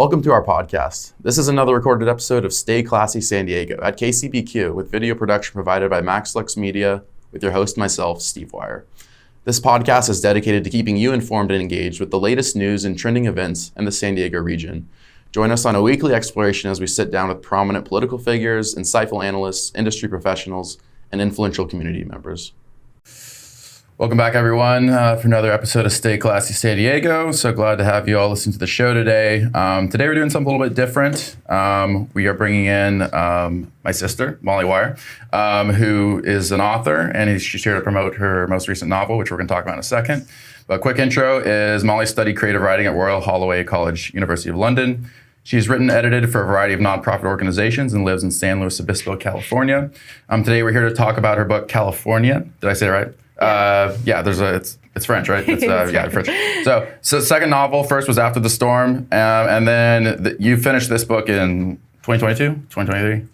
Welcome to our podcast. This is another recorded episode of Stay Classy San Diego at KCBQ with video production provided by MaxLux Media with your host, myself, Steve Wyer. This podcast is dedicated to keeping you informed and engaged with the latest news and trending events in the San Diego region. Join us on a weekly exploration as we sit down with prominent political figures, insightful analysts, industry professionals, and influential community members. Welcome back, everyone, for another episode of Stay Classy San Diego. So glad to have you all listen to the show today. Today we're doing something a little bit different. We are bringing in my sister, Molly Wyer, who is an author, and she's here to promote her most recent novel, which we're going to talk about in a second. But a quick intro is Molly studied creative writing at Royal Holloway College, University of London. She's written and edited for a variety of nonprofit organizations and lives in San Luis Obispo, California. Today we're here to talk about her book, Californienne. Did I say it right? It's French, right? It's French. So second novel, first was After the Storm, and then you finished this book in 2022, 2023?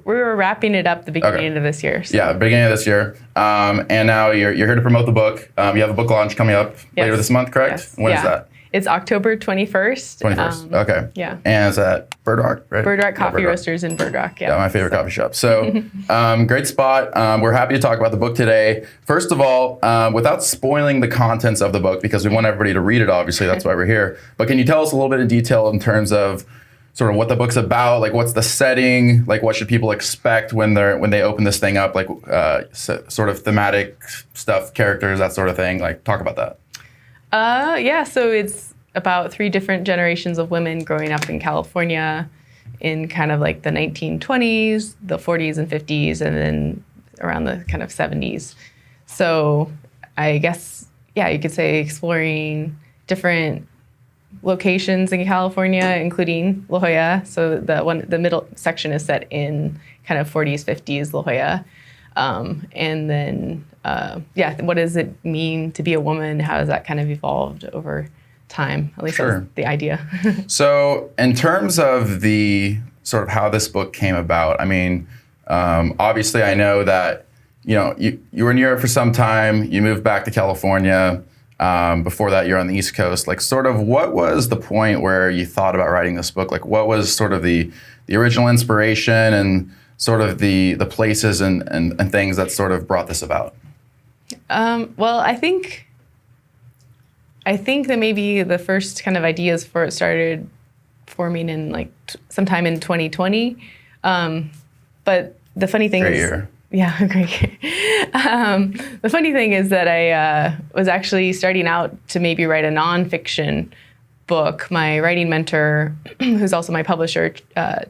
We were wrapping it up the beginning of this year. So. Yeah, beginning of this year. And now you're here to promote the book. You have a book launch coming up later this month, correct? Yes. When is that? It's October 21st. 21st, okay. Yeah. And it's at Bird Rock, right? Bird Rock Coffee Roasters in Bird Rock, yeah. My favorite coffee shop. So great spot. We're happy to talk about the book today. First of all, without spoiling the contents of the book, because we want everybody to read it, obviously, that's why we're here. But can you tell us a little bit of detail in terms of sort of what the book's about, like what's the setting, like what should people expect when they open this thing up, like sort of thematic stuff, characters, that sort of thing, like talk about that. So it's about 3 different generations of women growing up in California in kind of like the 1920s, the 40s and 50s, and then around the kind of 70s. So I guess, you could say exploring different locations in California, including La Jolla. So the middle section is set in kind of 40s, 50s La Jolla. And then, what does it mean to be a woman? How has that kind of evolved over time? At least that's the idea. So in terms of the sort of how this book came about, I mean, obviously I know that, you were in Europe for some time, you moved back to California. Before that, you're on the East Coast. Like, sort of, what was the point where you thought about writing this book? Like, what was sort of the original inspiration and sort of the places and things that sort of brought this about? Well, I think that maybe the first kind of ideas for it started forming in like sometime in 2020. But the funny thing Great year. Yeah, great. The funny thing is that I was actually starting out to maybe write a nonfiction book. My writing mentor, who's also my publisher,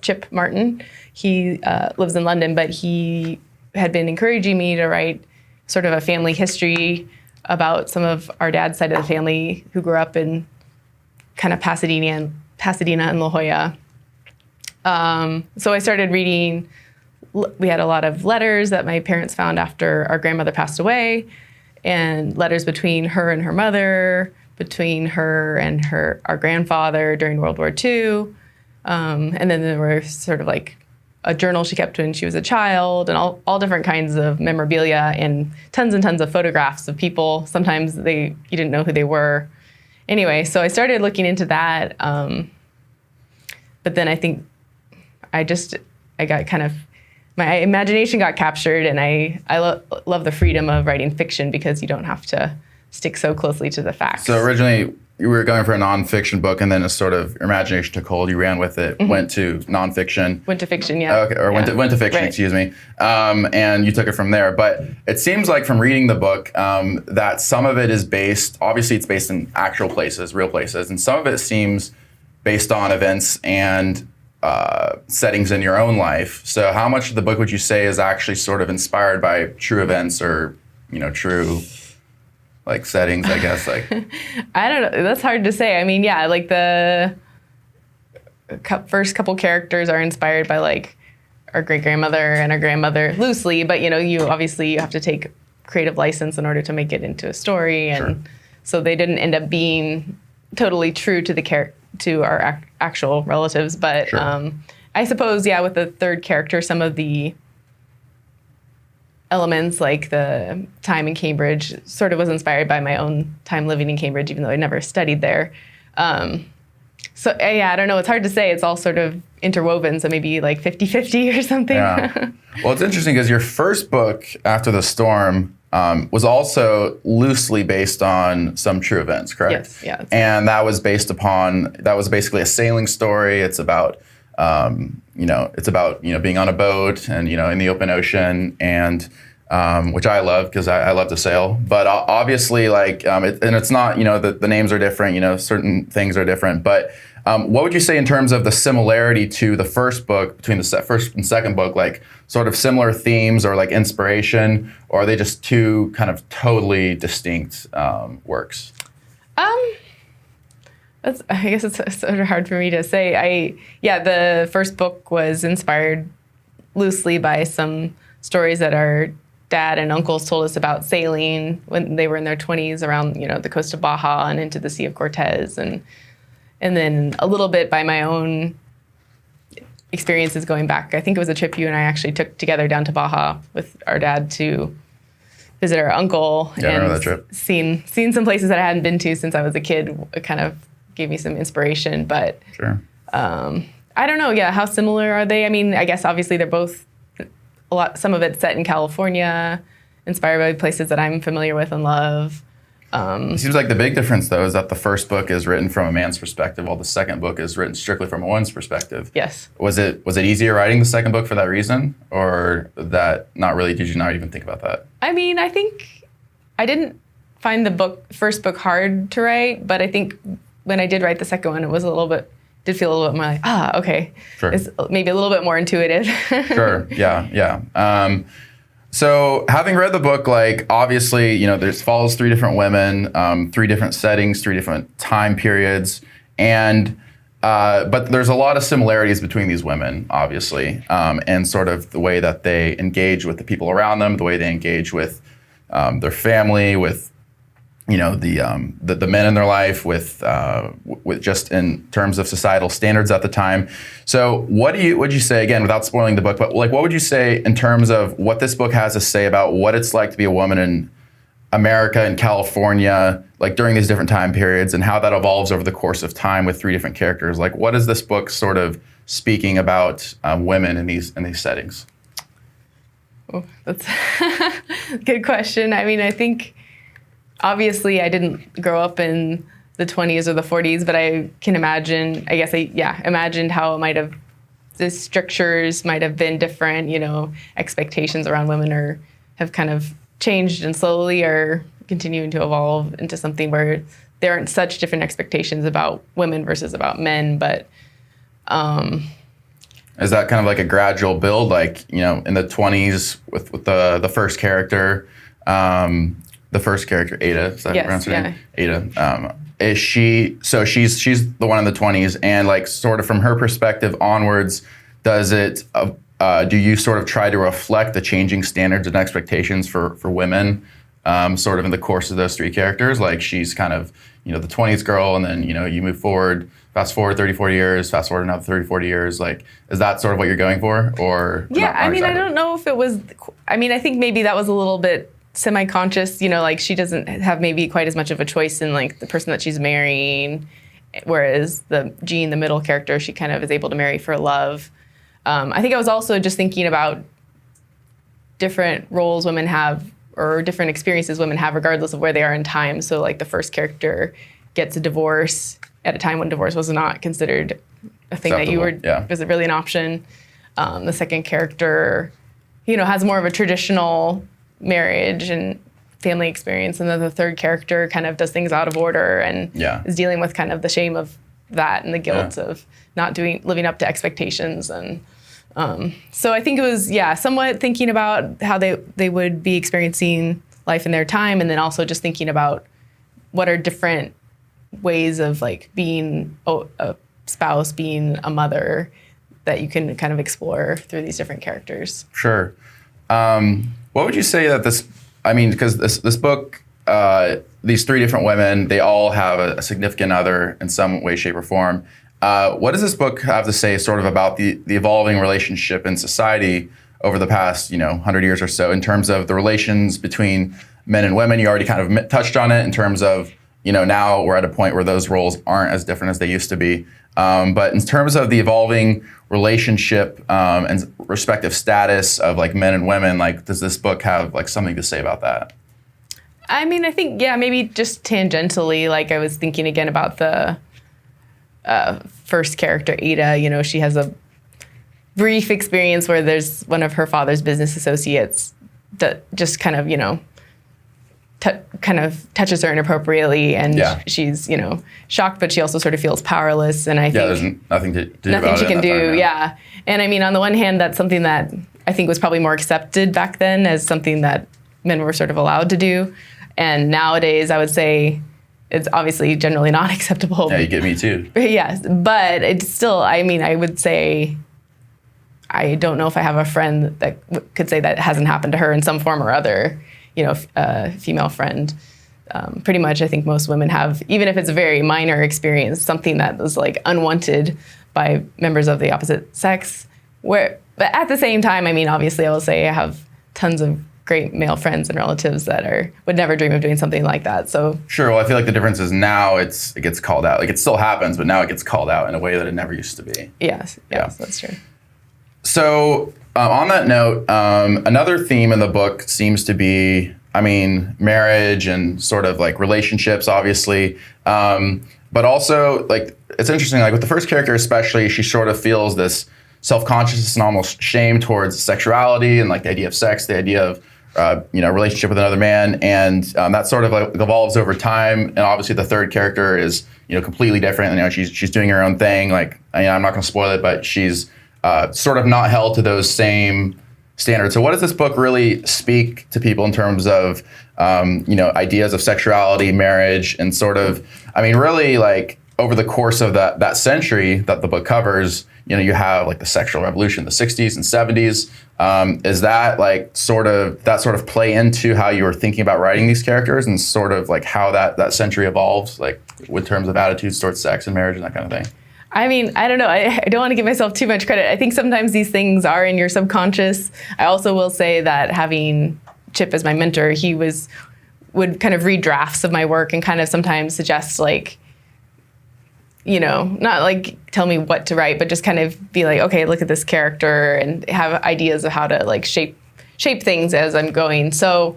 Chip Martin, he lives in London, but he had been encouraging me to write sort of a family history about some of our dad's side of the family who grew up in kind of Pasadena and La Jolla. So I started reading. We had a lot of letters that my parents found after our grandmother passed away, and letters between her and her mother, between her and our grandfather during World War II. And then there were sort of like a journal she kept when she was a child, and all different kinds of memorabilia and tons of photographs of people. Sometimes you didn't know who they were. Anyway, so I started looking into that. But then I think I got kind of, my imagination got captured, and I love the freedom of writing fiction because you don't have to stick so closely to the facts. So originally you were going for a nonfiction book, and then a sort of your imagination took hold, you ran with it, went to nonfiction. Went to fiction, yeah. Okay, or went to fiction, right. Excuse me. And you took it from there. But it seems like from reading the book that some of it is obviously it's based in actual places, real places, and some of it seems based on events and settings in your own life. So how much of the book would you say is actually sort of inspired by true events or, true like settings, I guess? Like, I don't know. That's hard to say. I mean, like the first couple characters are inspired by like our great grandmother and our grandmother loosely, but you have to take creative license in order to make it into a story, and so they didn't end up being totally true to to our actual relatives, but I suppose, with the third character, some of the elements, like the time in Cambridge, sort of was inspired by my own time living in Cambridge, even though I never studied there. So yeah, I don't know. It's hard to say. It's all sort of interwoven. So maybe like 50-50 or something. Yeah. Well, it's interesting because your first book, After the Storm, was also loosely based on some true events, correct? Yes. Yeah. And that was basically a sailing story. It's about, being on a boat and, in the open ocean, and which I love because I love to sail. But obviously, it's not, the names are different, certain things are different. But what would you say in terms of the similarity to the first book, between the first and second book, like sort of similar themes or like inspiration, or are they just two kind of totally distinct works? I guess it's sort of hard for me to say. The first book was inspired loosely by some stories that our dad and uncles told us about sailing when they were in their 20s around, the coast of Baja and into the Sea of Cortez, and then a little bit by my own experiences going back. I think it was a trip you and I actually took together down to Baja with our dad to visit our uncle. Yeah, I remember that trip. Seen some places that I hadn't been to since I was a kid. It kind of gave me some inspiration, but sure. I don't know. Yeah, how similar are they? I mean, I guess obviously they're both some of it's set in California, inspired by places that I'm familiar with and love. It seems like the big difference, though, is that the first book is written from a man's perspective, while the second book is written strictly from a woman's perspective. Yes. Was it easier writing the second book for that reason, or that not really? Did you not even think about that? I mean, I think I didn't find the first book hard to write, but I think when I did write the second one, it was did feel a little bit more like, okay, sure. It's maybe a little bit more intuitive. Sure. Yeah. So having read the book, obviously, there's follows three different women, three different settings, three different time periods, and but there's a lot of similarities between these women, obviously, and sort of the way that they engage with the people around them, the way they engage with their family, with the men in their life, with just in terms of societal standards at the time. So would you say, again, without spoiling the book, but what would you say in terms of what this book has to say about what it's like to be a woman in America and California, during these different time periods, and how that evolves over the course of time with three different characters? What is this book sort of speaking about women in these settings? Oh, that's a good question. I mean, I think obviously I didn't grow up in the 20s or the 40s, but I can imagine, imagined how it might have, the strictures might have been different, expectations around women have kind of changed and slowly are continuing to evolve into something where there aren't such different expectations about women versus about men, but is that kind of like a gradual build, in the 20s with the first character, Ada, is that pronounced her name? Ada. Is she, so she's the one in the 20s, and sort of from her perspective onwards, does it, do you sort of try to reflect the changing standards and expectations for women, sort of in the course of those three characters? She's kind of, the 20s girl, and then, you move forward, fast forward 30, 40 years, fast forward another 30, 40 years. Is that sort of what you're going for? Or yeah, I mean, exactly? I don't know if it was, I think maybe that was a little bit semi-conscious, she doesn't have maybe quite as much of a choice in the person that she's marrying, whereas the Jean, the middle character, she kind of is able to marry for love. I think I was also just thinking about different roles women have, or different experiences women have regardless of where they are in time. So the first character gets a divorce at a time when divorce was not considered a thing that was it really an option. The second character, has more of a traditional marriage and family experience, and then the third character kind of does things out of order and is dealing with kind of the shame of that and the guilt of not living up to expectations. And so I think it was somewhat thinking about how they would be experiencing life in their time, and then also just thinking about what are different ways of being a spouse, being a mother, that you can kind of explore through these different characters. Sure. What would you say that because this book, these three different women, they all have a significant other in some way, shape, or form. What does this book have to say sort of about the evolving relationship in society over the past, 100 years or so, in terms of the relations between men and women? You already kind of touched on it in terms of, now we're at a point where those roles aren't as different as they used to be. But in terms of the evolving relationship and respective status of like men and women, like does this book have like something to say about that? I mean, I think, yeah, maybe just tangentially, like I was thinking again about the first character, Ada. You know, she has a brief experience where there's one of her father's business associates that just kind of, you know, kind of touches her inappropriately, and she's, you know, shocked, but she also sort of feels powerless. And I think there's nothing to do nothing about she it can do. time, Yeah. And I mean, on the one hand, that's something that I think was probably more accepted back then as something that men were sort of allowed to do. And nowadays, I would say it's obviously generally not acceptable. Yeah, you get me too. Yes, but it's still, I mean, I would say, I don't know if I have a friend that could say that hasn't happened to her in some form or other, you know, a female friend. Pretty much, I think most women have, even if it's a very minor experience, something that was like unwanted by members of the opposite sex. But at the same time, I mean, obviously, I will say I have tons of great male friends and relatives that would never dream of doing something like that. So sure. Well, I feel like the difference is now it gets called out. Like it still happens, but now it gets called out in a way that it never used to be. Yes, that's true. So on that note, another theme in the book seems to be, I mean, marriage and sort of like relationships, obviously. But also, like, it's interesting, like with the first character especially, she sort of feels this self-consciousness and almost shame towards sexuality and like the idea of sex, the idea of relationship with another man, and that sort of like evolves over time. And obviously, the third character is completely different. You know, she's doing her own thing. Like, I'm not going to spoil it, but she's sort of not held to those same standards. So, what does this book really speak to people in terms of ideas of sexuality, marriage, and sort of, I mean, really like over the course of that century that the book covers, you have like the sexual revolution, the 60s and 70s. Is that like sort of play into how you were thinking about writing these characters and sort of like how that century evolves, like with terms of attitudes towards sex and marriage and that kind of thing? I mean, I don't know. I don't want to give myself too much credit. I think sometimes these things are in your subconscious. I also will say that having Chip as my mentor, he would kind of read drafts of my work and kind of sometimes suggest like, not like tell me what to write, but just kind of be like, okay, look at this character and have ideas of how to like shape things as I'm going. So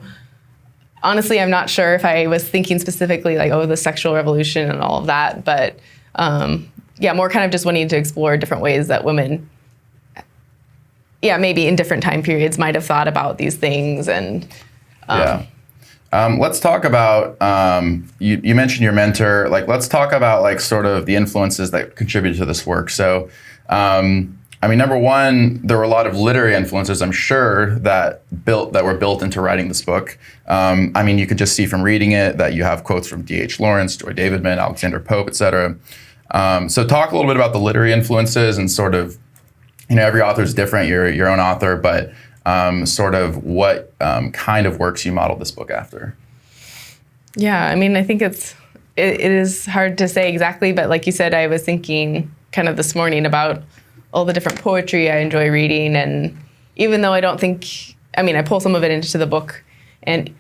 honestly, I'm not sure if I was thinking specifically like, the sexual revolution and all of that, but more kind of just wanting to explore different ways that women, maybe in different time periods might have thought about these things. And let's talk about, you mentioned your mentor. Like, let's talk about like sort of the influences that contributed to this work. So, I mean, number one, there were a lot of literary influences, I'm sure, that were built into writing this book. I mean, you could just see from reading it that you have quotes from D.H. Lawrence, Joy Davidman, Alexander Pope, et cetera. So talk a little bit about the literary influences and sort of, every author is different. You're your own author, but sort of what kind of works you modeled this book after. Yeah, I mean, I think it is hard to say exactly, but like you said, I was thinking kind of this morning about all the different poetry I enjoy reading, and even though I don't think, I pull some of it into the book,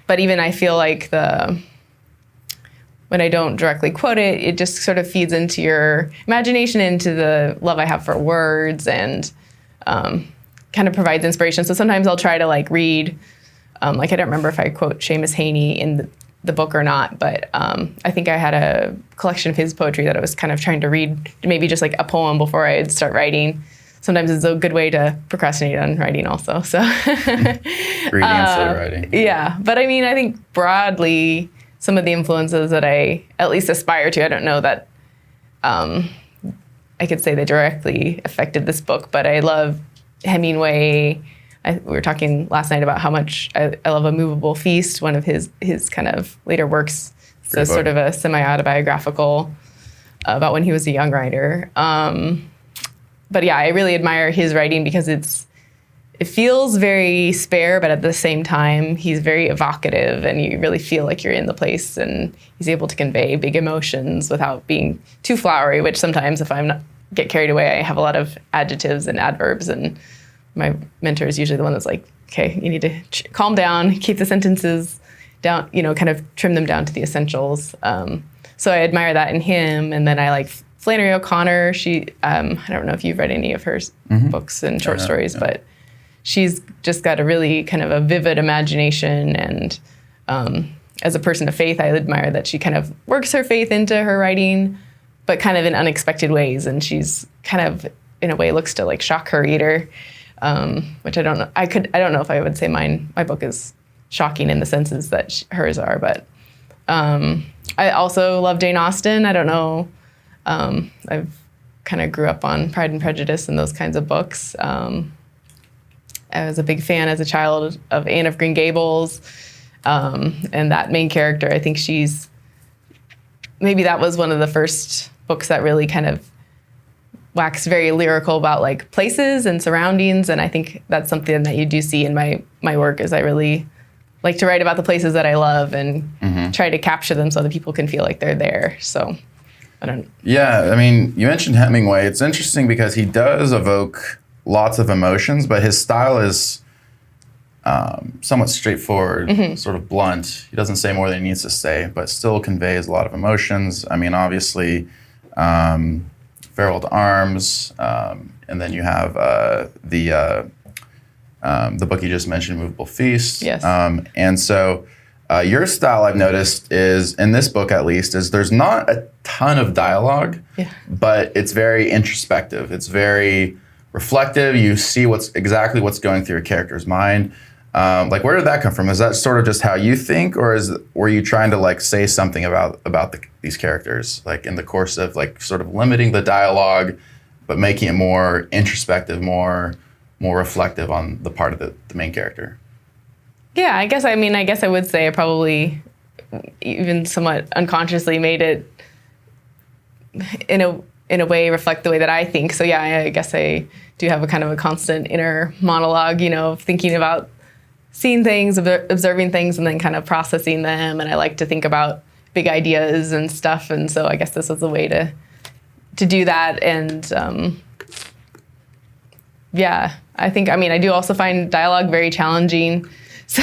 but even I feel like when I don't directly quote it, it just sort of feeds into your imagination, into the love I have for words, and kind of provides inspiration. So sometimes I'll try to like read, like I don't remember if I quote Seamus Heaney in the book or not, but I think I had a collection of his poetry that I was kind of trying to read, maybe just like a poem before I'd start writing. Sometimes it's a good way to procrastinate on writing also. So reading instead of writing. Yeah, but I mean, I think broadly, some of the influences that I at least aspire to, I don't know that I could say they directly affected this book, but I love Hemingway. We were talking last night about how much I love A Movable Feast, one of his kind of later works. So sort of a semi-autobiographical about when he was a young writer. But yeah, I really admire his writing because it feels very spare, but at the same time, he's very evocative and you really feel like you're in the place, and he's able to convey big emotions without being too flowery, which sometimes if get carried away, I have a lot of adjectives and adverbs, and my mentor is usually the one that's like, okay, you need to calm down, keep the sentences down, kind of trim them down to the essentials. So I admire that in him, and then I like Flannery O'Connor, she, I don't know if you've read any of her books and short stories, but she's just got a really kind of a vivid imagination. And as a person of faith, I admire that she kind of works her faith into her writing, but kind of in unexpected ways. And she's kind of, in a way, looks to like shock her reader, which I don't know. I don't know if I would say my book is shocking in the senses that hers are, but I also love Jane Austen. I don't know. I've kind of grew up on Pride and Prejudice and those kinds of books. I was a big fan as a child of Anne of Green Gables. And that main character, I think maybe that was one of the first books that really kind of waxed very lyrical about like places and surroundings. And I think that's something that you do see in my work, is I really like to write about the places that I love and try to capture them so that people can feel like they're there. So I don't. Yeah, I mean, you mentioned Hemingway. It's interesting because he does evoke lots of emotions, but his style is somewhat straightforward, sort of blunt. He doesn't say more than he needs to say, but still conveys a lot of emotions. I mean, obviously, Farewell to Arms, and then you have the book you just mentioned, Movable Feast. Yes. And so your style, I've noticed, is, in this book at least, is there's not a ton of dialogue, but it's very introspective. It's very reflective. You see exactly what's going through your character's mind. Like, where did that come from? Is that sort of just how you think, or were you trying to like say something about these characters, like in the course of like sort of limiting the dialogue, but making it more introspective, more reflective on the part of the main character? Yeah, I guess I would say I probably even somewhat unconsciously made it in a way reflect the way that I think. So yeah, I guess I do have a kind of a constant inner monologue, of thinking about seeing things, observing things, and then kind of processing them. And I like to think about big ideas and stuff. And so I guess this was a way to do that. And yeah, I do also find dialogue very challenging. So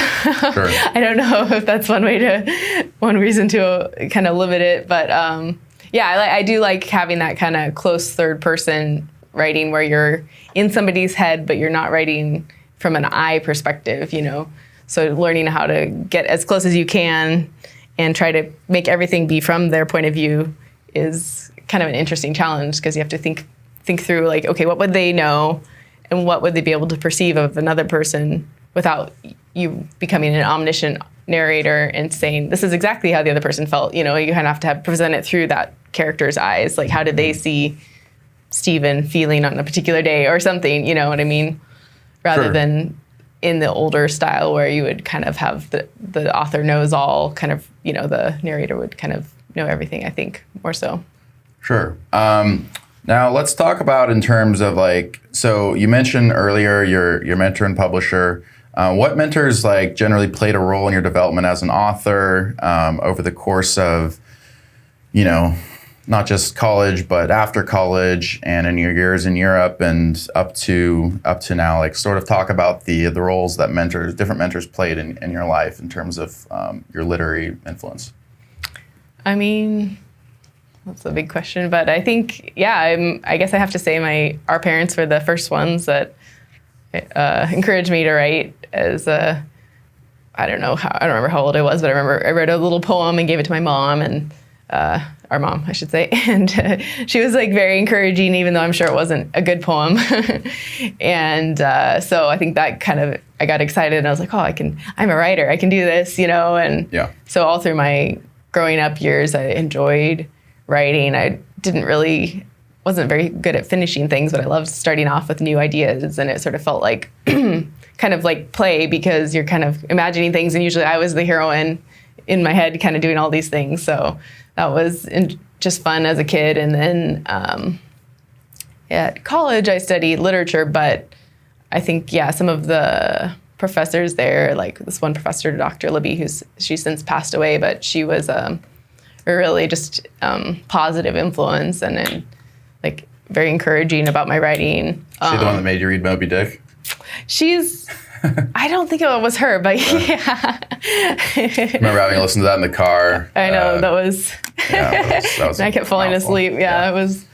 sure. I don't know if that's one reason to kind of limit it. But yeah, I do like having that kind of close third person writing where you're in somebody's head, but you're not writing from an I perspective, So learning how to get as close as you can and try to make everything be from their point of view is kind of an interesting challenge, because you have to think through like, okay, what would they know and what would they be able to perceive of another person without you becoming an omniscient narrator and saying, this is exactly how the other person felt. You kind of have to present it through that character's eyes. Like, how did they see Stephen feeling on a particular day or something, you know what I mean? Rather than in the older style where you would kind of have the author knows all, kind of, the narrator would kind of know everything, I think, more so. Sure. Now let's talk about in terms of like, so you mentioned earlier your mentor and publisher. What mentors like generally played a role in your development as an author over the course of, not just college, but after college and in your years in Europe and up to now? Like, sort of talk about the roles that different mentors played in your life in terms of your literary influence. I mean, that's a big question, but I think, yeah, I guess I have to say our parents were the first ones that encouraged me to write. I don't remember how old I was, but I remember I wrote a little poem and gave it to my mom, and our mom, I should say. And she was like very encouraging, even though I'm sure it wasn't a good poem. And so I think that kind of, I got excited and I was like, I'm a writer, I can do this, And so all through my growing up years, I enjoyed writing. I wasn't very good at finishing things, but I loved starting off with new ideas. And it sort of felt like kind of like play, because you're kind of imagining things. And usually I was the heroine in my head, kind of doing all these things. So that was just fun as a kid. And then at college, I studied literature, but I think, some of the professors there, like this one professor, Dr. Libby, she's since passed away, but she was a really just positive influence and like very encouraging about my writing. She the one that made you read Moby Dick? She's I don't think it was her, but yeah. I remember having listened to that in the car. I know, that was... that was I kept falling mouthful. asleep. Yeah, it was...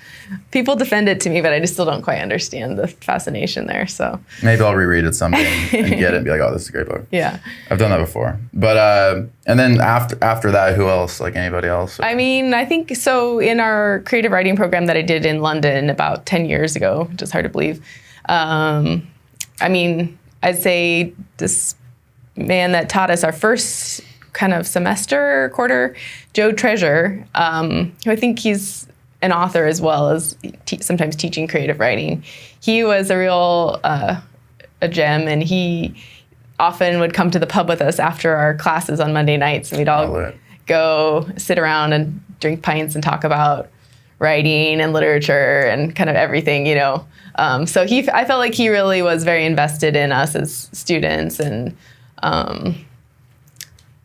People defend it to me, but I just still don't quite understand the fascination there, so... Maybe I'll reread it someday and get it and be like, oh, this is a great book. Yeah. I've done that before. But, and then after that, who else? Like anybody else? I mean, I think so in our creative writing program that I did in London about 10 years ago, which is hard to believe. I mean, I'd say this man that taught us our first kind of semester, quarter, Joe Treasure, who I think he's an author as well as sometimes teaching creative writing. He was a real a gem, and he often would come to the pub with us after our classes on Monday nights, and we'd all go sit around and drink pints and talk about writing and literature and kind of everything, you know. So I felt like he really was very invested in us as students, and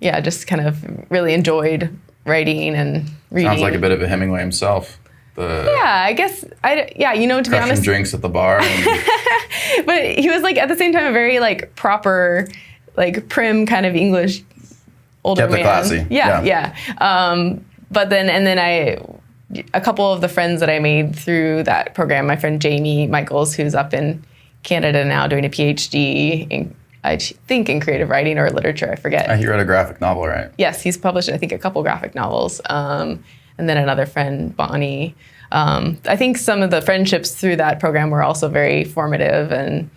just kind of really enjoyed writing and reading. Sounds like a bit of a Hemingway himself. I guess, to be honest. Crushing drinks at the bar. But he was like, at the same time, a very like proper, like prim kind of English older man. Kept it classy. Yeah. But then a couple of the friends that I made through that program, my friend Jamie Michaels, who's up in Canada now doing a PhD in, I think, in creative writing or literature, I forget. He wrote a graphic novel, right? Yes, he's published, I think, a couple graphic novels. And then another friend, Bonnie. I think some of the friendships through that program were also very formative, and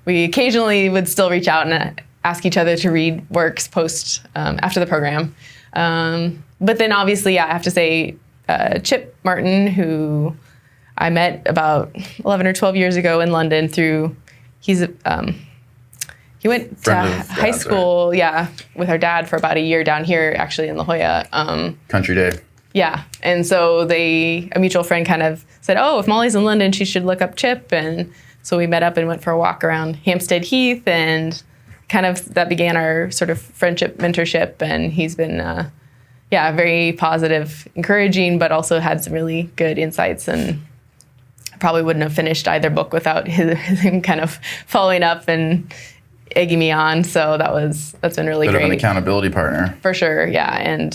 we occasionally would still reach out and ask each other to read works after the program. But then obviously, I have to say, Chip Martin, who I met about 11 or 12 years ago in London he went to high school, with our dad for about a year down here, actually in La Jolla. Country Day. Yeah, and so a mutual friend kind of said, oh, if Molly's in London, she should look up Chip. And so we met up and went for a walk around Hampstead Heath, and kind of that began our sort of friendship, mentorship. And he's been, very positive, encouraging, but also had some really good insights. And I probably wouldn't have finished either book without him kind of following up and egging me on. So that's been really great. Bit of an accountability partner. For sure, yeah. And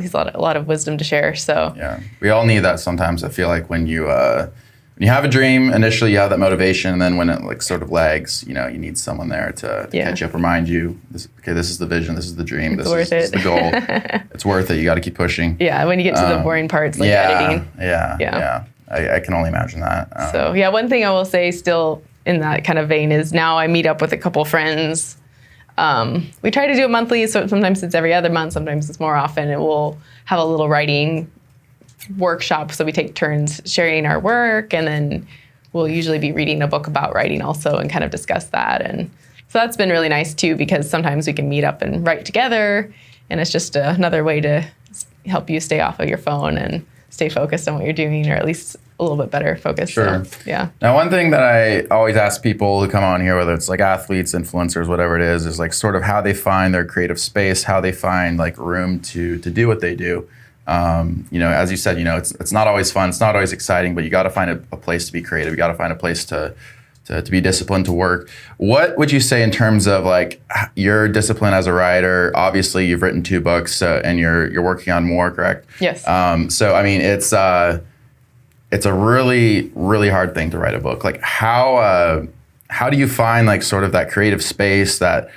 he's a lot of wisdom to share. So yeah, we all need that sometimes. I feel like when you have a dream, initially you have that motivation, and then when it like sort of lags, you need someone there to catch you up, remind you, this is the vision, this is the dream, this is the goal. It's worth it. You got to keep pushing. Yeah, when you get to the boring parts like editing. Yeah. I can only imagine that. So one thing I will say still in that kind of vein is now I meet up with a couple friends. We try to do it monthly, so sometimes it's every other month, sometimes it's more often, and we'll have a little writing workshop. So we take turns sharing our work, and then we'll usually be reading a book about writing also and kind of discuss that. And so that's been really nice too, because sometimes we can meet up and write together, and it's just another way to help you stay off of your phone and stay focused on what you're doing, or at least a little bit better focused. Sure. So, yeah. Now, one thing that I always ask people who come on here, whether it's like athletes, influencers, whatever it is like sort of how they find their creative space, how they find like room to do what they do. As you said, it's not always fun, it's not always exciting, but you got to find a place to be creative. You got to find a place to be disciplined, to work. What would you say in terms of like your discipline as a writer? Obviously, you've written 2 books, and you're working on more, correct? Yes. So I mean, it's a really, really hard thing to write a book. Like how do you find like sort of that creative space, that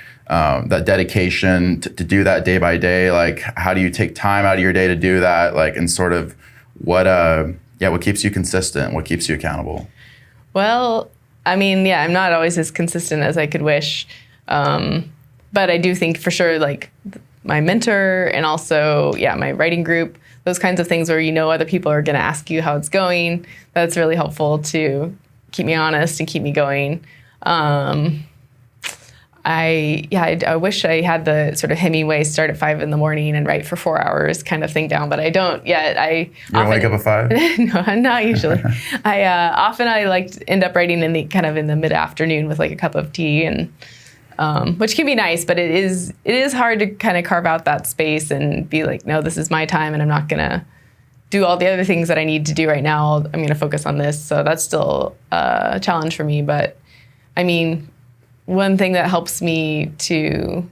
dedication to do that day by day? Like how do you take time out of your day to do that? Like, and sort of what keeps you consistent? What keeps you accountable? Well, I mean, I'm not always as consistent as I could wish. But I do think for sure, like my mentor and also, my writing group, those kinds of things where other people are going to ask you how it's going. That's really helpful to keep me honest and keep me going. I wish I had the sort of Hemingway start at 5 a.m. and write for 4 hours kind of thing down, but I don't yet. You don't wake up at 5? No, not usually. I like to end up writing in the mid-afternoon with like a cup of tea, and which can be nice, but it is hard to kind of carve out that space and be like, no, this is my time, and I'm not gonna do all the other things that I need to do right now. I'm gonna focus on this. So that's still a challenge for me. But I mean, one thing that helps me to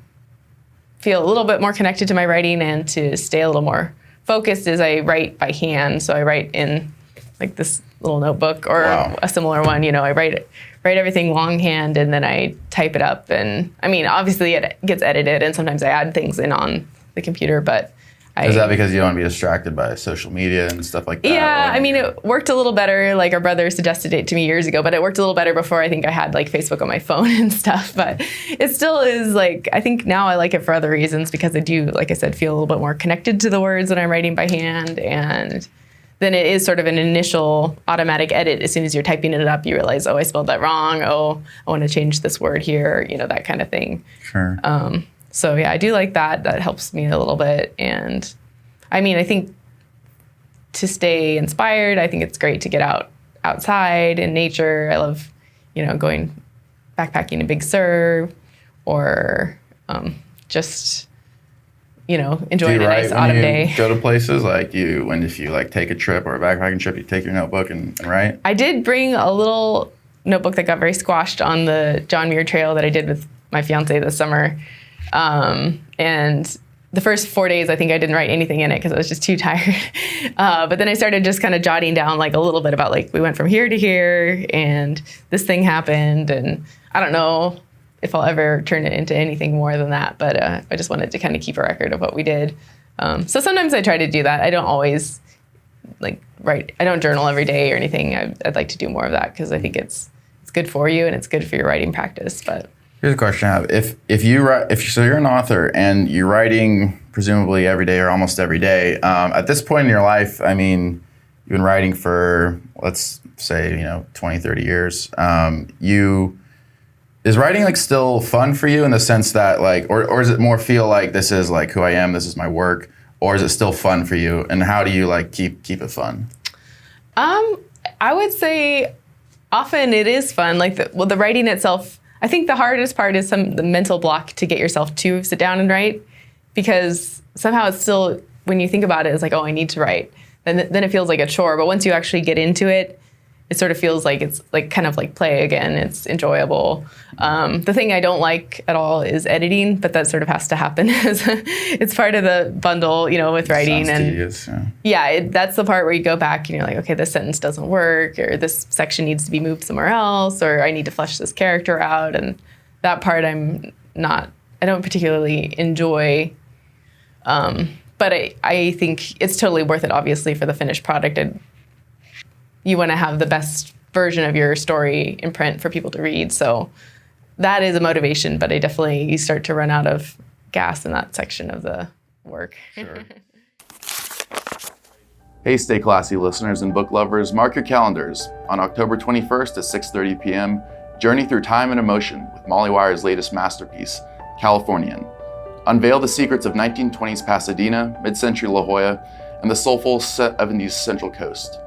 feel a little bit more connected to my writing and to stay a little more focused is I write by hand. So I write in like this little notebook or a similar one. I write everything longhand and then I type it up. And I mean, obviously it gets edited and sometimes I add things in on the computer, but is that because you don't want to be distracted by social media and stuff like that? Yeah, I mean, it worked a little better. Like our brother suggested it to me years ago, but it worked a little better before I think I had like Facebook on my phone and stuff. But it still is like, I think now I like it for other reasons because I do, like I said, feel a little bit more connected to the words when I'm writing by hand. And then it is sort of an initial automatic edit. As soon as you're typing it up, you realize, oh, I spelled that wrong. Oh, I want to change this word here, that kind of thing. Sure. So yeah, I do like that. That helps me a little bit. And I mean, I think to stay inspired, I think it's great to get outside in nature. I love, going backpacking in Big Sur or just, enjoying a nice autumn day. Go to places like if you like take a trip or a backpacking trip, you take your notebook and write? I did bring a little notebook that got very squashed on the John Muir Trail that I did with my fiance this summer. And the first 4 days, I think I didn't write anything in it because I was just too tired. But then I started just kind of jotting down like a little bit about like we went from here to here and this thing happened. And I don't know if I'll ever turn it into anything more than that. But I just wanted to kind of keep a record of what we did. So sometimes I try to do that. I don't always like write. I don't journal every day or anything. I'd like to do more of that because I think it's good for you and it's good for your writing practice. But here's a question I have. If you're an author and you're writing presumably every day or almost every day, at this point in your life, I mean, you've been writing for, let's say, 20, 30 years. Is writing like still fun for you in the sense that like, or does it more feel like this is like who I am, this is my work, or is it still fun for you? And how do you like keep it fun? I would say often it is fun. Like the writing itself, I think the hardest part is the mental block to get yourself to sit down and write, because somehow it's still, when you think about it, it's like, oh, I need to write. Then it feels like a chore. But once you actually get into it, it sort of feels like it's like kind of like play again. It's enjoyable. The thing I don't like at all is editing, but that sort of has to happen. It's part of the bundle, with writing. Sounds and tedious, that's the part where you go back and you're like, okay, this sentence doesn't work, or this section needs to be moved somewhere else, or I need to flesh this character out. And that part I don't particularly enjoy. But I think it's totally worth it, obviously, for the finished product. And you want to have the best version of your story in print for people to read. So that is a motivation, but you start to run out of gas in that section of the work. Sure. Hey, Stay Classy listeners and book lovers, mark your calendars. On October 21st at 6:30 p.m., journey through time and emotion with Molly Wyer's latest masterpiece, Californienne. Unveil the secrets of 1920s Pasadena, mid-century La Jolla, and the soulful 70s Central Coast.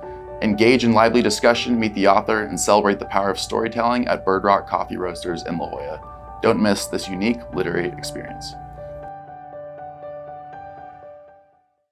Engage in lively discussion, meet the author, and celebrate the power of storytelling at Bird Rock Coffee Roasters in La Jolla. Don't miss this unique literary experience.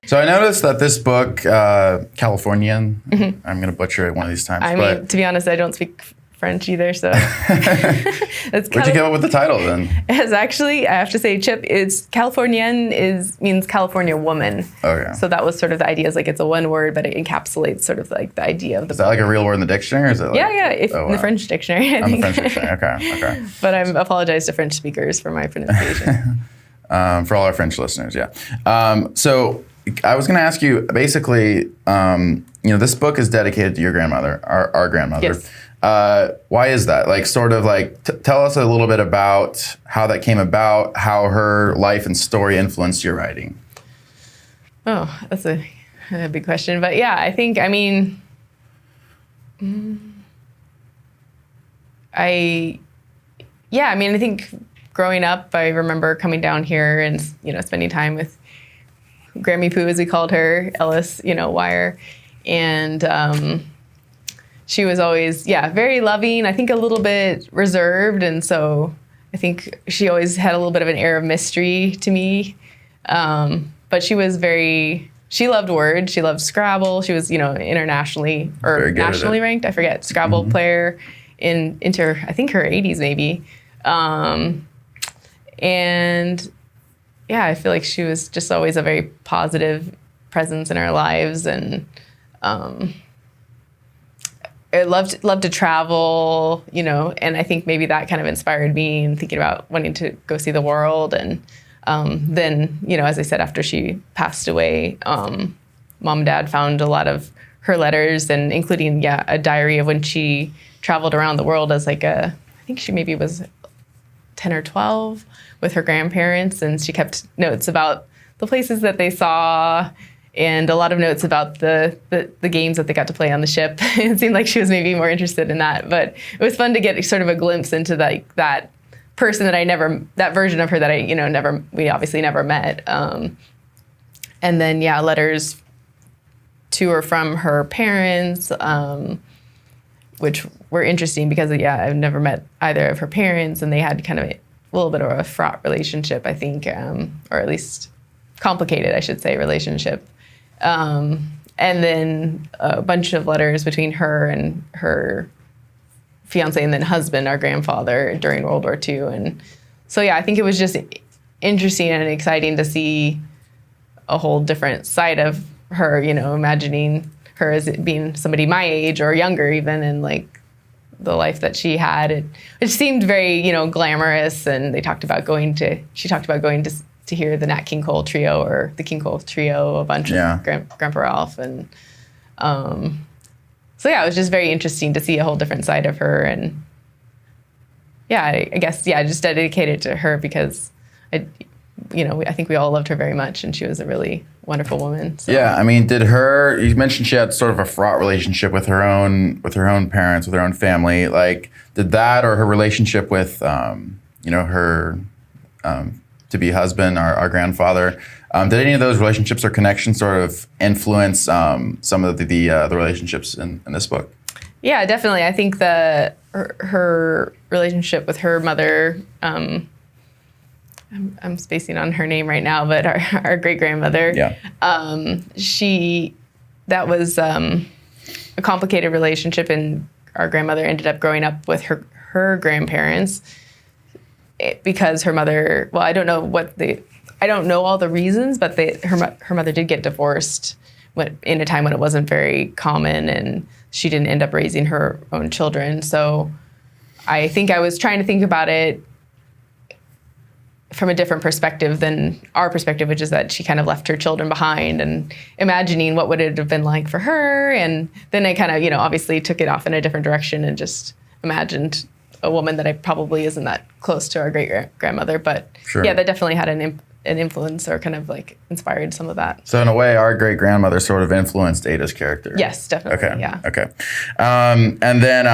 So I noticed that this book, Californienne, I'm going to butcher it one of these times. I mean, to be honest, I don't speak French either, so. Where'd you come up with the title then? It's actually, I have to say, Chip, Californienne means California woman. Okay. So that was sort of the idea, is like it's a one word, but it encapsulates sort of like the idea of the book. Is that like a real word in the dictionary? Or is it like, in the French dictionary, I think. The French dictionary, okay. But I apologize to French speakers for my pronunciation. For all our French listeners, yeah. So I was going to ask you, basically, this book is dedicated to your grandmother, our grandmother. Yes. Why is that? Like, sort of like, tell us a little bit about how that came about, how her life and story influenced your writing. Oh, that's a big question. But yeah, I think, I think growing up, I remember coming down here and, spending time with Grammy Poo, as we called her, Ellis, Wyer. And she was always, very loving, I think a little bit reserved. And so I think she always had a little bit of an air of mystery to me. But she was she loved words. She loved Scrabble. She was, internationally or nationally ranked, I forget, Scrabble player into, I think, her 80s maybe. And yeah, I feel like she was just always a very positive presence in our lives, and I loved to travel, and I think maybe that kind of inspired me in thinking about wanting to go see the world. And then, as I said, after she passed away, Mom and Dad found a lot of her letters, and including, a diary of when she traveled around the world as I think she maybe was 10 or 12 with her grandparents, and she kept notes about the places that they saw and a lot of notes about the games that they got to play on the ship. It seemed like she was maybe more interested in that, but it was fun to get sort of a glimpse into that person that version of her that we obviously never met. And then, letters to or from her parents, which were interesting because, I've never met either of her parents, and they had kind of a little bit of a fraught relationship, I think, or at least complicated, I should say, relationship. And then a bunch of letters between her and her fiance and then husband, our grandfather, during World War II. And so, I think it was just interesting and exciting to see a whole different side of her, imagining her as being somebody my age or younger even, and the life that she had. It seemed very, glamorous, and she talked about going to hear the Nat King Cole Trio or the King Cole Trio, a bunch of Grandpa Ralph. And so, it was just very interesting to see a whole different side of her. And I guess, I just dedicated it to her because I think we all loved her very much, and she was a really wonderful woman. So. Yeah, I mean, you mentioned she had sort of a fraught relationship with her own parents, with her own family. Did that or her relationship with, her to-be husband, our grandfather, did any of those relationships or connections sort of influence some of the relationships in this book? Yeah, definitely. I think her relationship with her mother, I'm spacing on her name right now, but our great-grandmother, that was a complicated relationship, and our grandmother ended up growing up with her grandparents because her mother, well, I don't know all the reasons, but her mother did get divorced in a time when it wasn't very common, and she didn't end up raising her own children. So I think I was trying to think about it from a different perspective than our perspective, which is that she kind of left her children behind, and imagining what would it have been like for her. And then I kind of, obviously took it off in a different direction and just imagined a woman that I probably isn't that close to our great-grandmother. But sure. That definitely had an influence, or kind of inspired some of that. So in a way, our great-grandmother sort of influenced Ada's character. Yes, definitely. Okay. Yeah. Okay. And then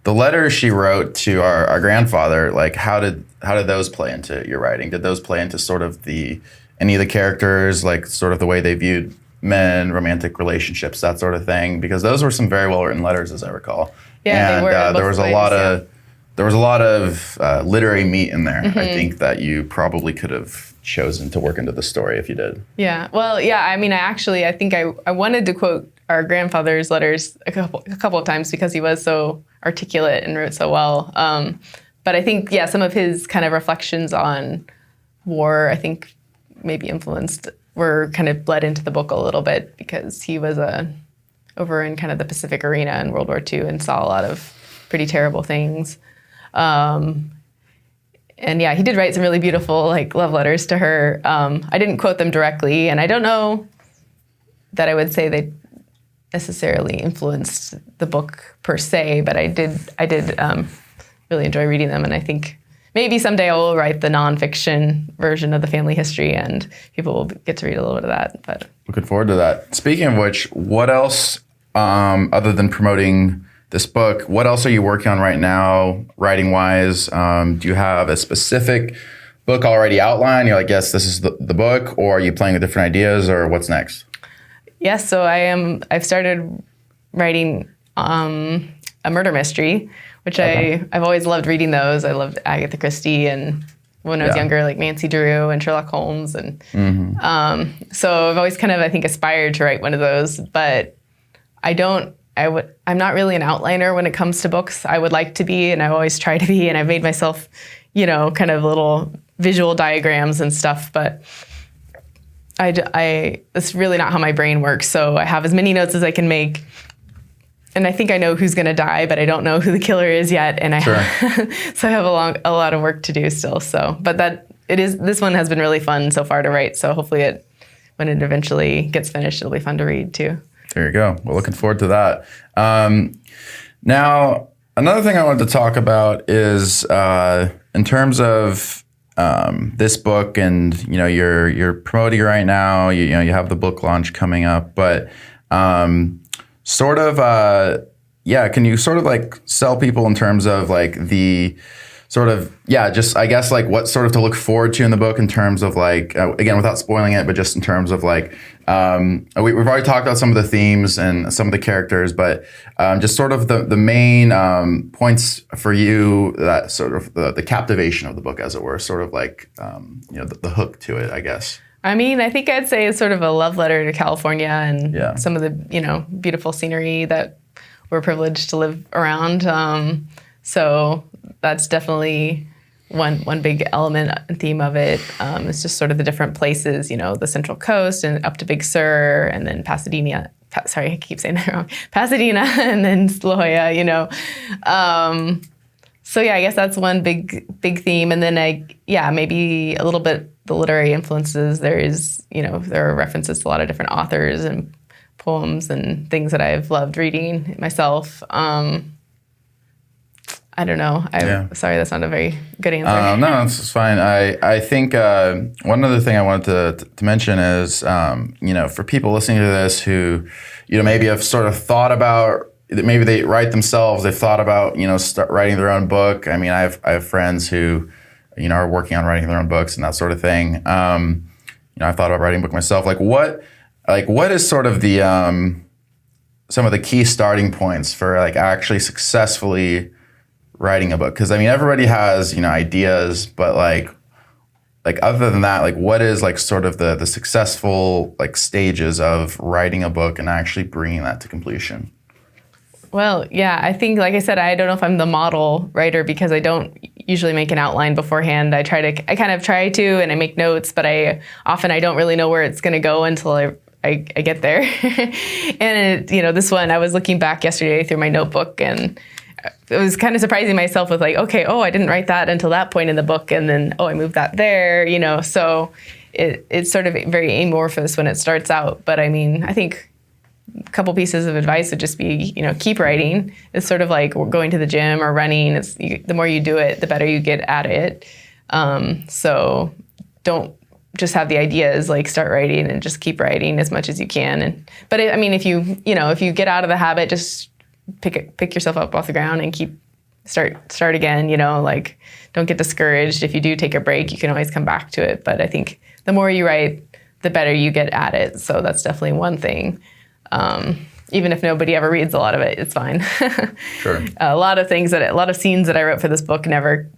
the letters she wrote to our grandfather, how did those play into your writing? Did those play into sort of any of the characters, sort of the way they viewed men, romantic relationships, that sort of thing? Because those were some very well written letters, as I recall. Yeah, and they were. There was a lot of literary meat in there. Mm-hmm. I think that you probably could have chosen to work into the story if you did. Yeah. Well, yeah. I mean, I think I wanted to quote our grandfather's letters a couple of times because he was so articulate and wrote so well. But I think, some of his kind of reflections on war, I think maybe were kind of bled into the book a little bit, because he was over in kind of the Pacific arena in World War II and saw a lot of pretty terrible things. And he did write some really beautiful love letters to her. I didn't quote them directly, and I don't know that I would say they necessarily influenced the book per se, but I did really enjoy reading them, and I think maybe someday I will write the nonfiction version of the family history, and people will get to read a little bit of that. But looking forward to that. Speaking of which, what else, other than promoting this book, what else are you working on right now, writing-wise? Do you have a specific book already outlined? You're like, yes, this is the book, or are you playing with different ideas, or what's next? Yes, so I've started writing a murder mystery, which I've always loved reading those. I loved Agatha Christie, and when I was younger, Nancy Drew and Sherlock Holmes. And so I've always kind of, I think, aspired to write one of those, but I don't I'm not really an outliner when it comes to books. I would like to be, and I always try to be, and I've made myself, kind of little visual diagrams and stuff, but that's really not how my brain works. So I have as many notes as I can make. And I think I know who's going to die, but I don't know who the killer is yet. And so I have a lot of work to do still. So, but this one has been really fun so far to write. So hopefully when it eventually gets finished, it'll be fun to read too. There you go. Well, looking forward to that. Now, another thing I wanted to talk about is in terms of this book, and you're promoting it right now. You have the book launch coming up, but sort of, can you sort of like sell people in terms of like the sort of, just I guess like what sort of to look forward to in the book in terms of like, again, without spoiling it, but just in terms of like, we've already talked about some of the themes and some of the characters, but just sort of the main points for you, that sort of the captivation of the book, as it were, sort of like, the hook to it, I guess. I mean, I think I'd say it's sort of a love letter to California and some of the, beautiful scenery that we're privileged to live around. So that's definitely one big element and theme of it. It's just sort of the different places, the Central Coast and up to Big Sur, and then Pasadena. Sorry, I keep saying that wrong. Pasadena and then La Jolla, So I guess that's one big theme. And then maybe a little bit the literary influences. There are references to a lot of different authors and poems and things that I've loved reading myself. I don't know. Sorry, that's not a very good answer. No, it's fine. I think one other thing I wanted to mention is, for people listening to this who, maybe have sort of thought about, maybe they write themselves, they've thought about, start writing their own book. I mean, I have friends who, are working on writing their own books and that sort of thing. I've thought about writing a book myself. What is sort of the some of the key starting points for like actually successfully writing a book? Because I mean, everybody has ideas, but like other than that, like what is like sort of the successful like stages of writing a book and actually bringing that to completion? Well, I think, like I said, I don't know if I'm the model writer because I don't usually make an outline beforehand. I kind of try to, and I make notes, but I don't really know where it's going to go until I get there. And this one, I was looking back yesterday through my notebook, and it was kind of surprising myself with like, okay, I didn't write that until that point in the book, and then I moved that there, So it's sort of very amorphous when it starts out. But I mean, I think a couple pieces of advice would just be, keep writing. It's sort of like going to the gym or running. The more you do it, the better you get at it. So don't just have the ideas, like start writing and just keep writing as much as you can. But if you get out of the habit, just pick yourself up off the ground and start again. Like don't get discouraged. If you do take a break, you can always come back to it. But I think the more you write, the better you get at it. So that's definitely one thing. Even if nobody ever reads a lot of it, it's fine. Sure. A lot of scenes that I wrote for this book never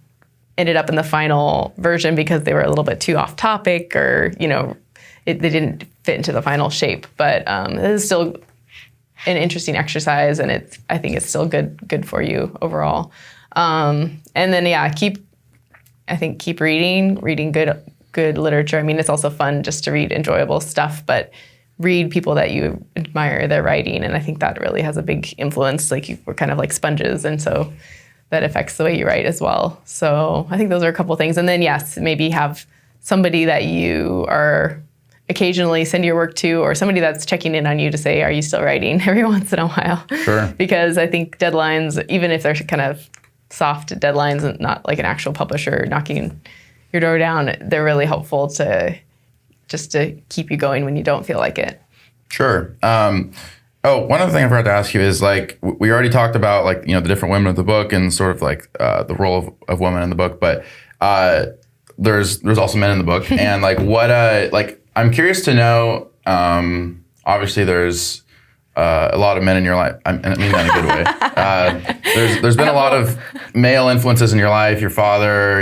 ended up in the final version because they were a little bit too off topic, or they didn't fit into the final shape. But it is still an interesting exercise, and I think it's still good for you overall. And then keep reading good literature. I mean, it's also fun just to read enjoyable stuff, but read people that you admire their writing, and I think that really has a big influence. Like we're kind of like sponges, and so that affects the way you write as well. So I think those are a couple things. And then maybe have somebody that you are occasionally send your work to, or somebody that's checking in on you to say, are you still writing, every once in a while? Sure. Because I think deadlines, even if they're kind of soft deadlines and not like an actual publisher knocking your door down, they're really helpful to keep you going when you don't feel like it. Sure. One other thing I forgot to ask you is, like, we already talked about, like, the different women of the book and sort of like the role of women in the book, but there's also men in the book. And like what I'm curious to know, obviously there's a lot of men in your life. I mean that in a good way. There's been a lot of male influences in your life, your father,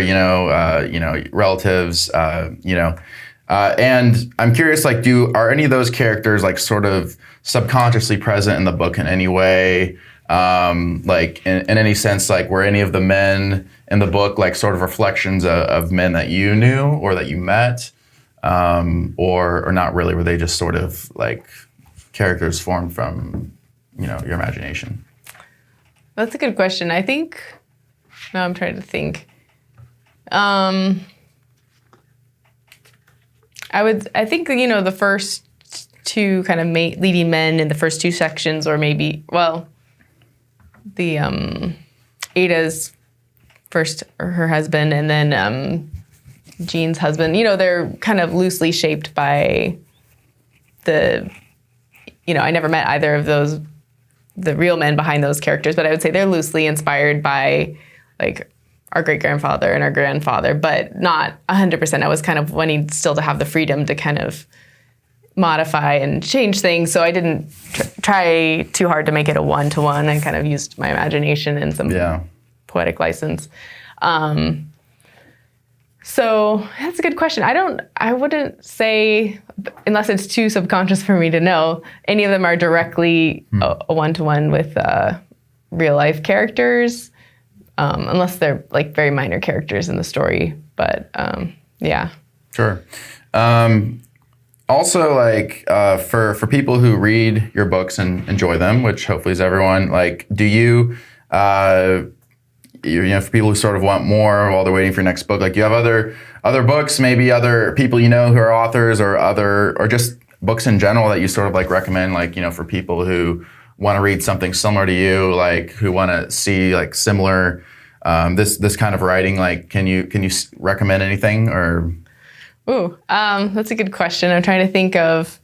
relatives, And I'm curious, like, are any of those characters like sort of subconsciously present in the book in any way? Like in any sense, like were any of the men in the book like sort of reflections of men that you knew or that you met, or not really? Were they just sort of like characters formed from, your imagination? That's a good question. I think. Now I'm trying to think. I think the first two kind of leading men in the first two sections, or maybe the Ada's first, or her husband, and then Jean's husband. They're kind of loosely shaped by the. I never met either of those, the real men behind those characters, but I would say they're loosely inspired by like our great-grandfather and our grandfather, but not 100%. I was kind of wanting still to have the freedom to kind of modify and change things, so I didn't try too hard to make it a one-to-one. I kind of used my imagination and some poetic license. So that's a good question. I wouldn't say, unless it's too subconscious for me to know, any of them are directly a one-to-one with real life characters, unless they're like very minor characters in the story. But yeah. Sure. Also, like for people who read your books and enjoy them, which hopefully is everyone, like, do you, for people who sort of want more while they're waiting for your next book, like, you have other books, maybe other people who are authors, or just books in general that you sort of like recommend, like, for people who want to read something similar to you, like who want to see like similar this kind of writing, like can you recommend anything? Or that's a good question. I'm trying to think of.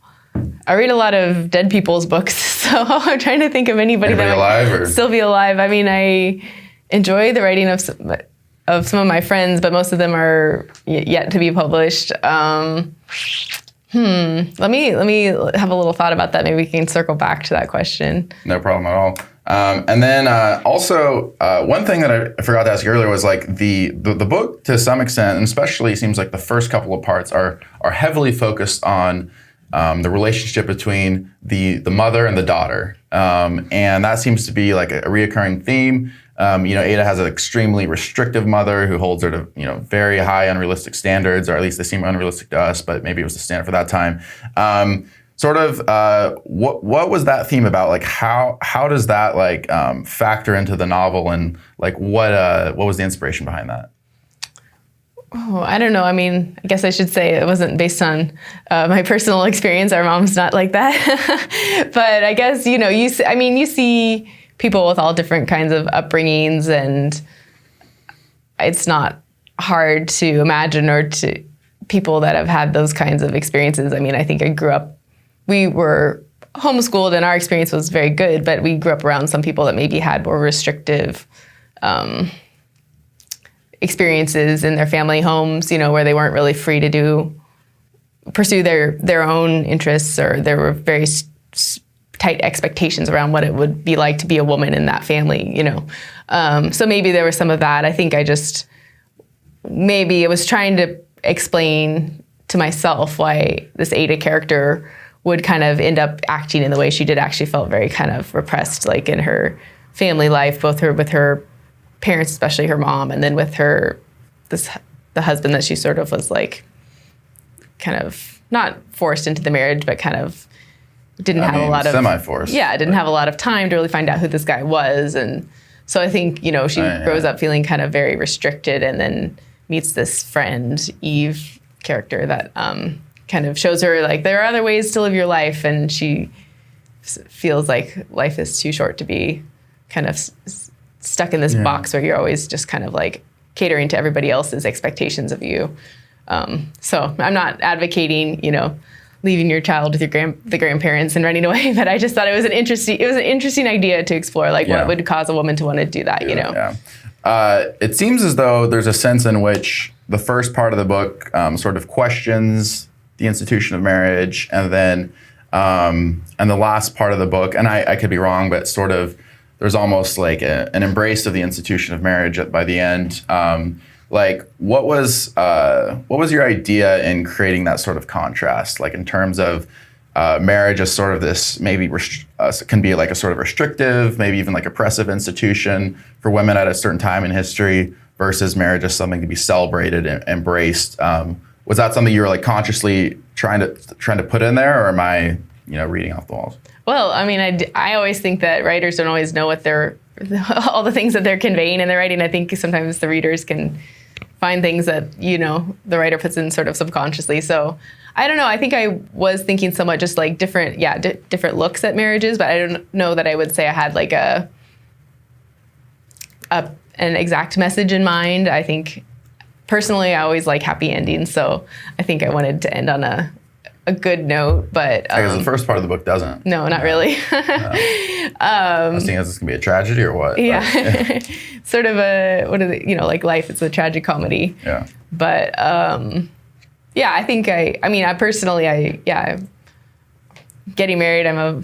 I read a lot of dead people's books, so I'm trying to think of anybody that might still be alive. I mean, I enjoy the writing of some of my friends, but most of them are yet to be published. Let me have a little thought about that. Maybe we can circle back to that question. No problem at all. And then also one thing that I forgot to ask you earlier was like the book, to some extent, and especially seems like the first couple of parts are heavily focused on the relationship between the mother and the daughter, and that seems to be like a reoccurring theme. Ada has an extremely restrictive mother who holds her to very high unrealistic standards, or at least they seem unrealistic to us, but maybe it was the standard for that time. What was that theme about? Like how does that like factor into the novel, and like what was the inspiration behind that? Oh, I don't know. I mean, I guess I should say it wasn't based on my personal experience. Our mom's not like that. But I guess, you see people with all different kinds of upbringings, and it's not hard to imagine, or to people that have had those kinds of experiences. I mean, I think we were homeschooled and our experience was very good, but we grew up around some people that maybe had more restrictive experiences in their family homes, where they weren't really free to pursue their own interests, or there were very tight expectations around what it would be like to be a woman in that family, So maybe there was some of that. I think maybe I was trying to explain to myself why this Ada character would kind of end up acting in the way she did. Actually felt very kind of repressed, like in her family life, both with her parents, especially her mom, and then with the husband that she sort of was like kind of not forced into the marriage, but kind of didn't have a lot of semi-forced. Yeah, didn't have a lot of time to really find out who this guy was, and so I think she grows up feeling kind of very restricted, and then meets this friend Eve character that kind of shows her like there are other ways to live your life, and she feels like life is too short to be kind of stuck in this box where you're always just kind of like catering to everybody else's expectations of you. So I'm not advocating, leaving your child with the grandparents and running away, but I just thought it was an interesting idea to explore, like what would cause a woman to want to do that, Yeah. It seems as though there's a sense in which the first part of the book sort of questions the institution of marriage, and then and the last part of the book, and I could be wrong, but sort of there's almost like an embrace of the institution of marriage by the end. like what was your idea in creating that sort of contrast, like in terms of marriage as sort of this maybe can be like a sort of restrictive, maybe even like oppressive institution for women at a certain time in history versus marriage as something to be celebrated and embraced. Was that something you were like consciously trying to put in there, or am I, reading off the walls? Well, I mean, I always think that writers don't always know what all the things that they're conveying in their writing. I think sometimes the readers can find things that, the writer puts in sort of subconsciously. So I don't know. I think I was thinking somewhat just like different looks at marriages, but I don't know that I would say I had like an exact message in mind. I think personally, I always like happy endings. So I think I wanted to end on a good note, but because the first part of the book doesn't. No, not really. I was thinking, is this gonna be a tragedy or what? Yeah, sort of like life. It's a tragic comedy. Yeah. But yeah, I think I personally, getting married. I'm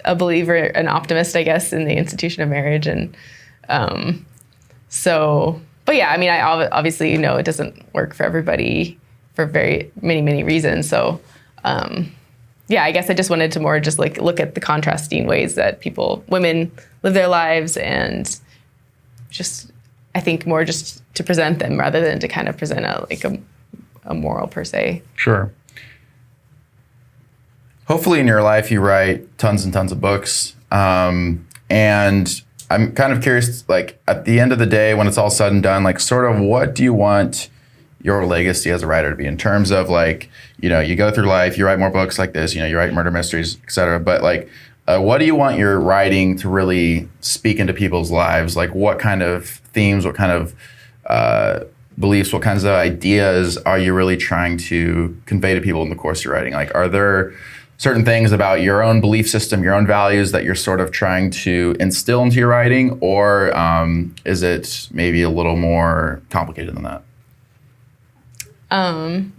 a believer, an optimist, I guess, in the institution of marriage, and so. But yeah, I mean, I obviously it doesn't work for everybody for very many reasons. So. Yeah, I guess I just wanted to more just like look at the contrasting ways that women live their lives, and just, I think more just to present them rather than to kind of present a moral per se. Sure. Hopefully in your life you write tons and tons of books. And I'm kind of curious, like at the end of the day, when it's all said and done, like sort of what do you want your legacy as a writer to be in terms of like, you go through life, you write more books like this, you write murder mysteries, et cetera. But like, what do you want your writing to really speak into people's lives? Like what kind of themes, what kind of beliefs, what kinds of ideas are you really trying to convey to people in the course you're writing? Like, are there certain things about your own belief system, your own values that you're sort of trying to instill into your writing? Or is it maybe a little more complicated than that?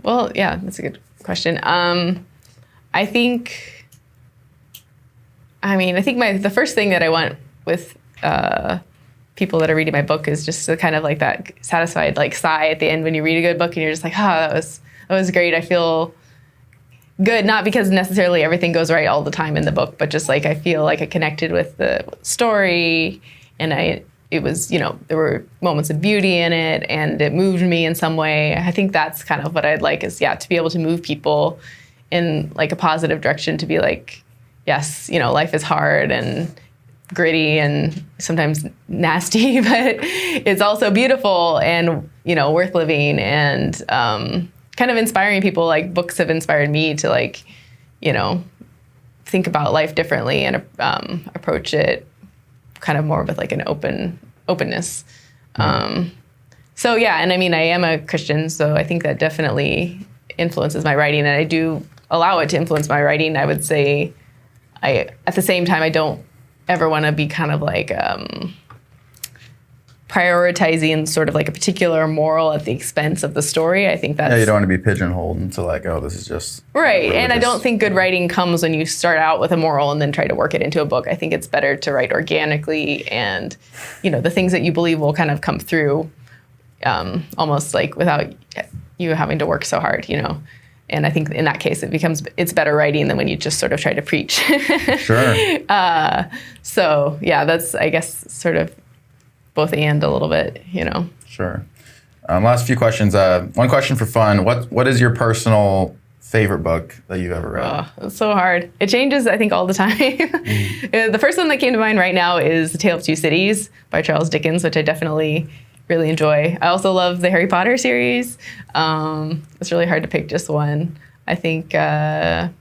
Well, yeah, that's a good question. I think the first thing that I want with people that are reading my book is just to kind of like that satisfied like sigh at the end when you read a good book and you're just like, that was great. I feel good, not because necessarily everything goes right all the time in the book, but just like I feel like I connected with the story, and it was, there were moments of beauty in it, and it moved me in some way. I think that's kind of what I'd like is, to be able to move people in like a positive direction, to be like, yes, life is hard and gritty and sometimes nasty, but it's also beautiful and, worth living, and kind of inspiring people. Like books have inspired me to like, think about life differently and approach it kind of more with like an openness. So yeah, and I mean, I am a Christian, so I think that definitely influences my writing, and I do allow it to influence my writing. I would say at the same time, I don't ever want to be kind of like prioritizing sort of like a particular moral at the expense of the story. I think that's... Yeah, you don't want to be pigeonholed into like, this is just... Right, religious. And I don't think good writing comes when you start out with a moral and then try to work it into a book. I think it's better to write organically, and, the things that you believe will kind of come through almost like without you having to work so hard, And I think in that case, it's better writing than when you just sort of try to preach. Sure. So yeah, that's, I guess, sort of both and a little bit, Sure. Last few questions. One question for fun. What is your personal favorite book that you've ever read? Oh, it's so hard. It changes, I think, all the time. The first one that came to mind right now is The Tale of Two Cities by Charles Dickens, which I definitely really enjoy. I also love the Harry Potter series. It's really hard to pick just one. I think, some,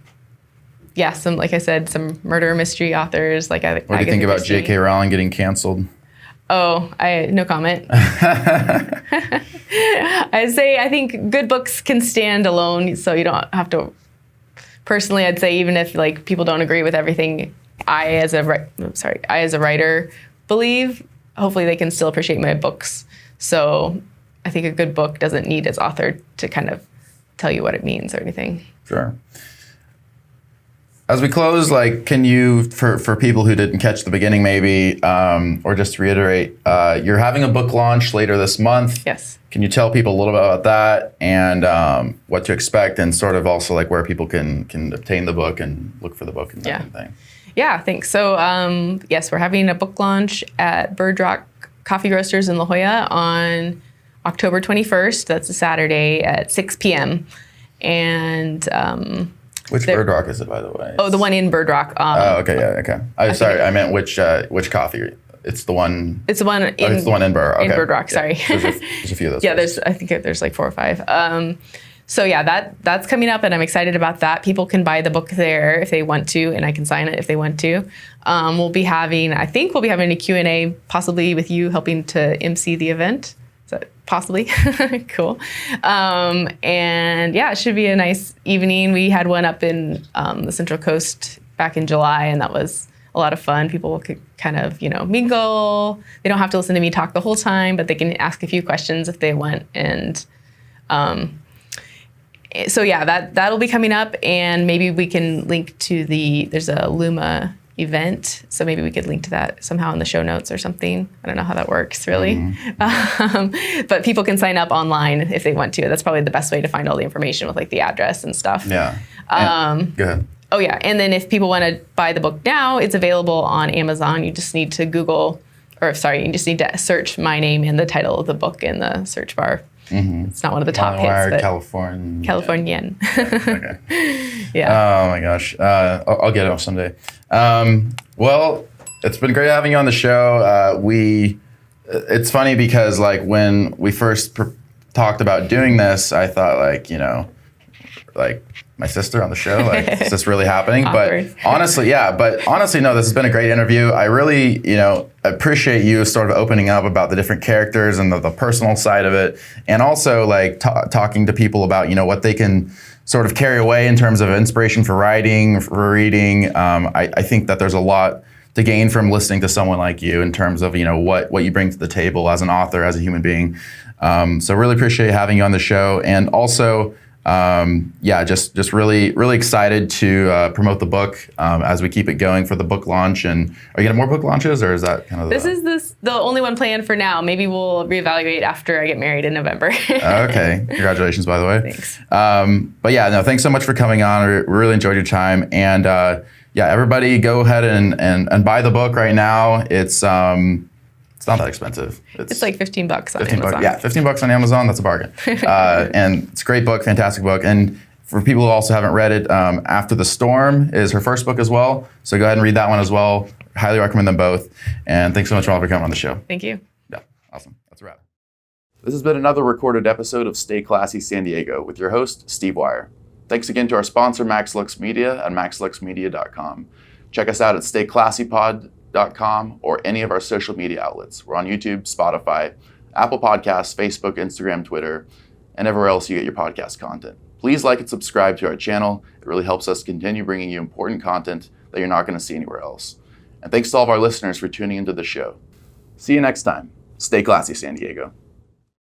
like I said, some murder mystery authors. What do you think about J.K. Rowling getting canceled? Oh, no comment. I'd say I think good books can stand alone, so you don't have to. Personally, I'd say even if like people don't agree with everything I as a writer believe, hopefully they can still appreciate my books. So I think a good book doesn't need its author to kind of tell you what it means or anything. Sure. As we close, like, can you, for people who didn't catch the beginning maybe, or just to reiterate, you're having a book launch later this month. Yes. Can you tell people a little bit about that and what to expect, and sort of also like where people can obtain the book and look for the book and that kind of thing? Yeah, thanks. So yes, we're having a book launch at Bird Rock Coffee Roasters in La Jolla on October 21st. That's a Saturday at 6 p.m. And which Bird Rock is it, by the way? the one in Bird Rock. Okay, yeah, okay. Sorry, I meant which coffee. It's the one. It's the one in. It's the one in Bird. Okay. In Bird Rock. Sorry. There's a few of those. Yeah, I think there's like 4 or 5. So yeah, that's coming up, and I'm excited about that. People can buy the book there if they want to, and I can sign it if they want to. We'll be having a Q&A, possibly with you helping to MC the event. So possibly. Cool. And yeah, it should be a nice evening. We had one up in the Central Coast back in July, and that was a lot of fun. People could kind of, mingle. They don't have to listen to me talk the whole time, but they can ask a few questions if they want. And so yeah, that'll be coming up, and maybe we can link to there's a Luma event, so maybe we could link to that somehow in the show notes or something. I don't know how that works really. Mm-hmm. But people can sign up online if they want to. That's probably the best way to find all the information with like the address and stuff. Yeah. Go ahead. Oh yeah, and then if people want to buy the book now, it's available on Amazon. You just need to you just need to search my name and the title of the book in the search bar. Mm-hmm. It's not one of the top Molly Wyer, hits, but Californienne. Okay. Yeah. Oh my gosh. I'll get it off someday. Well, it's been great having you on the show. It's funny because like when we first talked about doing this, I thought like my sister on the show, like, is this really happening? But honestly, no, this has been a great interview. I really, appreciate you sort of opening up about the different characters and the personal side of it. And also like talking to people about, what they can sort of carry away in terms of inspiration for writing, for reading. I think that there's a lot to gain from listening to someone like you in terms of, what you bring to the table as an author, as a human being. So really appreciate having you on the show. And also, just really, really excited to promote the book as we keep it going for the book launch. And are you getting more book launches, or is that kind of This is the only one planned for now. Maybe we'll reevaluate after I get married in November. Okay. Congratulations, by the way. Thanks. But yeah, no, thanks so much for coming on. We really enjoyed your time. And everybody go ahead and buy the book right now. It's not that expensive. It's like $15 on Amazon. Yeah, $15 on Amazon. That's a bargain. And it's a great book, fantastic book. And for people who also haven't read it, After the Storm is her first book as well. So go ahead and read that one as well. Highly recommend them both. And thanks so much, Molly, for coming on the show. Thank you. Yeah, awesome. That's a wrap. This has been another recorded episode of Stay Classy San Diego with your host, Steve Wyer. Thanks again to our sponsor, MaxLux Media at maxluxmedia.com. Check us out at stayclassypod.com or any of our social media outlets. We're on YouTube, Spotify, Apple Podcasts, Facebook, Instagram, Twitter, and everywhere else you get your podcast content. Please like and subscribe to our channel. It really helps us continue bringing you important content that you're not going to see anywhere else. And thanks to all of our listeners for tuning into the show. See you next time. Stay classy, San Diego.